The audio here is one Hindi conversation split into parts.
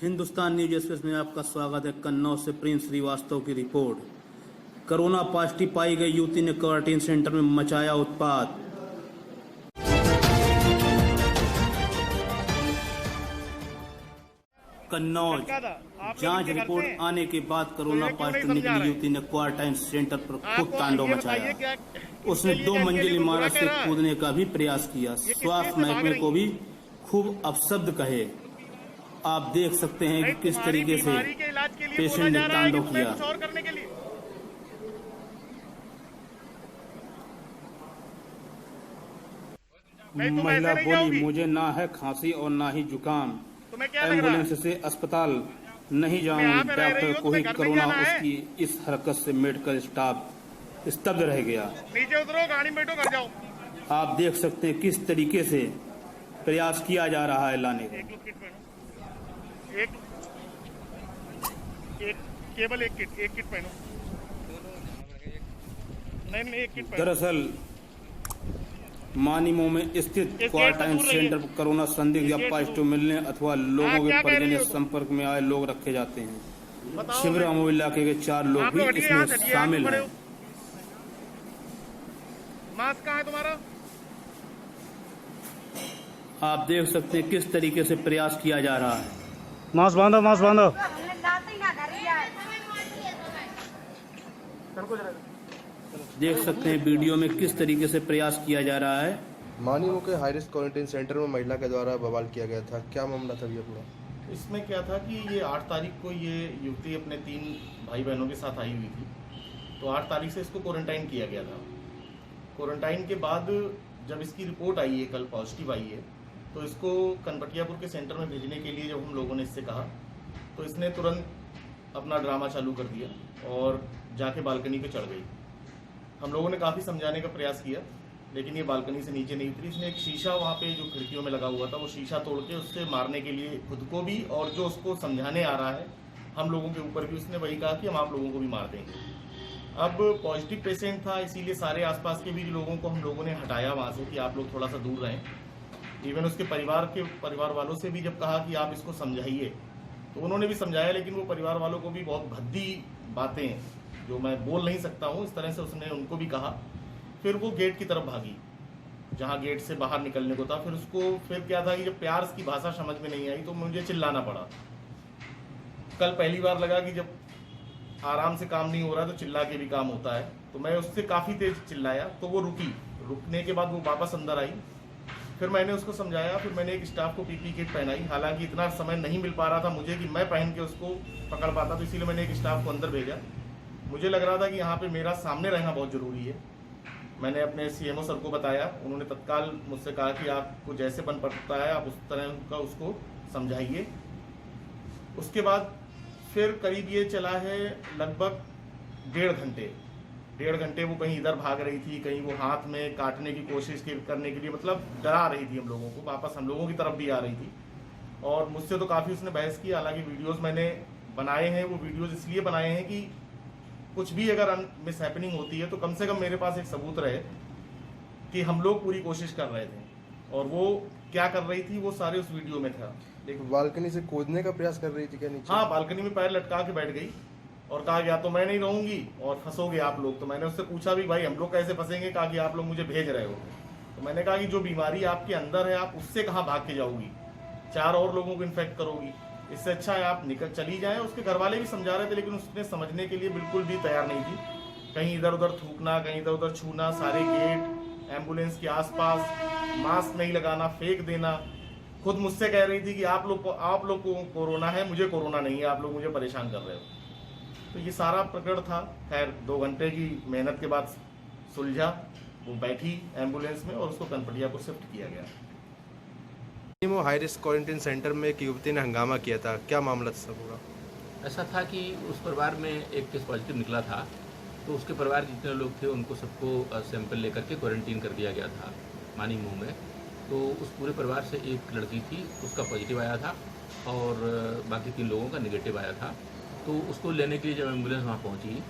हिंदुस्तान न्यूज एक्सप्रेस में आपका स्वागत है। कन्नौज से प्रिंस श्रीवास्तव की रिपोर्ट। कोरोना पॉजिटिव पाई गई युवती ने क्वारंटीन सेंटर में मचाया उत्पात। कन्नौज जांच रिपोर्ट आने के बाद कोरोना पॉजिटिव निकली युवती ने क्वारंटाइन सेंटर पर खुद तांडव मचाया। उसने 2 मंजिल इमारत से कूदने का भी प्रयास किया। स्वास्थ्य महकमे को भी खूब अपशब्द कहे। आप देख सकते हैं कि किस तरीके से पेशेंट ने तांडव किया। महिला बोली, मुझे ना है खांसी और ना ही जुकाम, एम्बुलेंस से अस्पताल नहीं जाऊंगी। डॉक्टर को ही कोरोना। उसकी इस हरकत से मेडिकल स्टाफ स्तब्ध रह गया। नीचे उतरो, गाड़ी में बैठो, घर जाओ। आप देख सकते हैं किस तरीके से प्रयास किया जा रहा है लाने का। एक केवल एक किट पहनो। नहीं, एक किट पहनो। दरअसल मानीमो में स्थित क्वारंटाइन सेंटर पर कोरोना संदिग्ध या पॉजिटिव मिलने अथवा लोगों के परिजन संपर्क में आए लोग रखे जाते हैं। शिवरामो इलाके के 4 लोग भी इसमें शामिल हैं। मास्क कहाँ है तुम्हारा? आप देख सकते हैं किस तरीके से प्रयास किया जा रहा है। मास्क बांधो, मास्क बांधो। देख सकते हैं वीडियो में किस तरीके से प्रयास किया जा रहा है। मानीमो के हाई रिस्क क्वारंटाइन सेंटर में महिला के द्वारा बवाल किया गया था। क्या मामला था ये अपना? इसमें क्या था कि ये 8 तारीख को ये युवती अपने 3 भाई बहनों के साथ आई हुई थी। तो 8 तारीख से इसको क्वारंटाइन किया गया था। क्वारंटाइन के बाद जब इसकी रिपोर्ट आई है, कल पॉजिटिव आई है, तो इसको कनपटियापुर के सेंटर में भेजने के लिए जब हम लोगों ने इससे कहा तो इसने तुरंत अपना ड्रामा चालू कर दिया और जाके बालकनी पे चढ़ गई। हम लोगों ने काफ़ी समझाने का प्रयास किया, लेकिन ये बालकनी से नीचे नहीं उतरी। इसने एक शीशा वहाँ पे जो खिड़कियों में लगा हुआ था, वो शीशा तोड़ के उससे मारने के लिए खुद को भी और जो उसको समझाने आ रहा है हम लोगों के ऊपर भी उसने वही कहा कि हम आप लोगों को भी मार देंगे। अब पॉजिटिव पेशेंट था, इसीलिए सारे आसपास के भी लोगों को हम लोगों ने हटाया वहाँ से कि आप लोग थोड़ा सा दूर रहें। इवन उसके परिवार वालों से भी जब कहा कि आप इसको समझाइए तो उन्होंने भी समझाया, लेकिन वो परिवार वालों को भी बहुत भद्दी बातें जो मैं बोल नहीं सकता हूँ इस तरह से उसने उनको भी कहा। फिर वो गेट की तरफ भागी जहाँ गेट से बाहर निकलने को था। फिर क्या था कि जब प्यार की भाषा समझ में नहीं आई तो मुझे चिल्लाना पड़ा। कल पहली बार लगा कि जब आराम से काम नहीं हो रहा तो चिल्ला के भी काम होता है, तो मैं उससे काफ़ी तेज चिल्लाया तो वो रुकी। रुकने के बाद वो वापस अंदर आई। फिर मैंने उसको समझाया, फिर मैंने एक स्टाफ को पीपी किट पहनाई। हालांकि इतना समय नहीं मिल पा रहा था मुझे कि मैं पहन के उसको पकड़ पाता, तो इसीलिए मैंने एक स्टाफ को अंदर भेजा। मुझे लग रहा था कि यहाँ पे मेरा सामने रहना बहुत ज़रूरी है। मैंने अपने सीएमओ सर को बताया, उन्होंने तत्काल मुझसे कहा कि आपको जैसे बन पड़ता है आप उस तरह का उसको समझाइए। उसके बाद फिर करीब ये चला है लगभग 1.5 घंटे वो कहीं इधर भाग रही थी, कहीं वो हाथ में काटने की कोशिश करने के लिए मतलब डरा रही थी हम लोगों को, वापस हम लोगों की तरफ भी आ रही थी। और मुझसे तो काफ़ी उसने बहस की। हालांकि वीडियोस मैंने बनाए हैं, वो वीडियोस इसलिए बनाए हैं कि कुछ भी अगर मिस हैपनिंग होती है तो कम से कम मेरे पास एक सबूत रहे कि हम लोग पूरी कोशिश कर रहे थे और वो क्या कर रही थी वो सारे उस वीडियो में था। बालकनी से कूदने का प्रयास कर रही थी क्या नीचे? हाँ, बालकनी में पैर लटका के बैठ गई और कहा गया तो मैं नहीं रहूंगी और फंसोगे आप लोग। तो मैंने उससे पूछा भी, भाई हम लोग कैसे फंसेंगे? कहा कि आप लोग मुझे भेज रहे हो। तो मैंने कहा कि जो बीमारी आपके अंदर है आप उससे कहाँ भाग के जाओगी, 4 और लोगों को इन्फेक्ट करोगी। इससे अच्छा है आप निकल चली जाएं। उसके घर वाले भी समझा रहे थे, लेकिन उसने समझने के लिए बिल्कुल भी तैयार नहीं थी। कहीं इधर उधर थूकना, कहीं इधर उधर छूना, सारे गेट एम्बुलेंस के आसपास, मास्क नहीं लगाना, फेंक देना। खुद मुझसे कह रही थी कि आप लोग को कोरोना है, मुझे कोरोना नहीं है, आप लोग मुझे परेशान कर रहे हो। तो ये सारा प्रकरण था। खैर 2 घंटे की मेहनत के बाद सुलझा। वो बैठी एम्बुलेंस में और उसको कनपटियापुर शिफ्ट किया गया। मानीमो हाई रिस्क क्वारंटाइन सेंटर में एक युवती ने हंगामा किया था। क्या मामला था पूरा? ऐसा था कि उस परिवार में एक केस पॉजिटिव निकला था, तो उसके परिवार के जितने लोग थे उनको सबको सैंपल लेकर के क्वारंटीन कर दिया गया था मानीमो में। तो उस पूरे परिवार से एक लड़की थी, उसका पॉजिटिव आया था और बाकी 3 लोगों का नेगेटिव आया था। तो उसको लेने के लिए जब एम्बुलेंस वहाँ पहुँची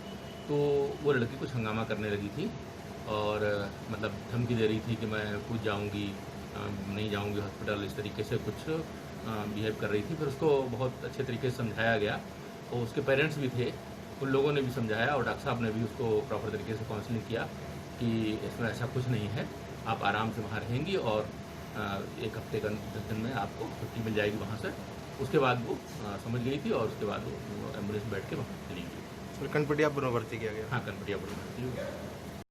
तो वो लड़की कुछ हंगामा करने लगी थी और मतलब धमकी दे रही थी कि मैं कूद जाऊँगी, नहीं जाऊँगी हॉस्पिटल, इस तरीके से कुछ बिहेव कर रही थी। फिर उसको बहुत अच्छे तरीके से समझाया गया और उसके पेरेंट्स भी थे, उन लोगों ने भी समझाया और डॉक्टर साहब ने भी उसको प्रॉपर तरीके से काउंसलिंग किया कि इसमें ऐसा कुछ नहीं है, आप आराम से वहाँ रहेंगी और 1 हफ्ते का 10 दिन में आपको छुट्टी मिल जाएगी वहाँ से। उसके बाद वो समझ गई थी और उसके बाद वो एम्बुलेंस में बैठ के वहाँ चली गई। कनपटिया भर्ती किया गया। हाँ, कनपटिया भर्ती हुई।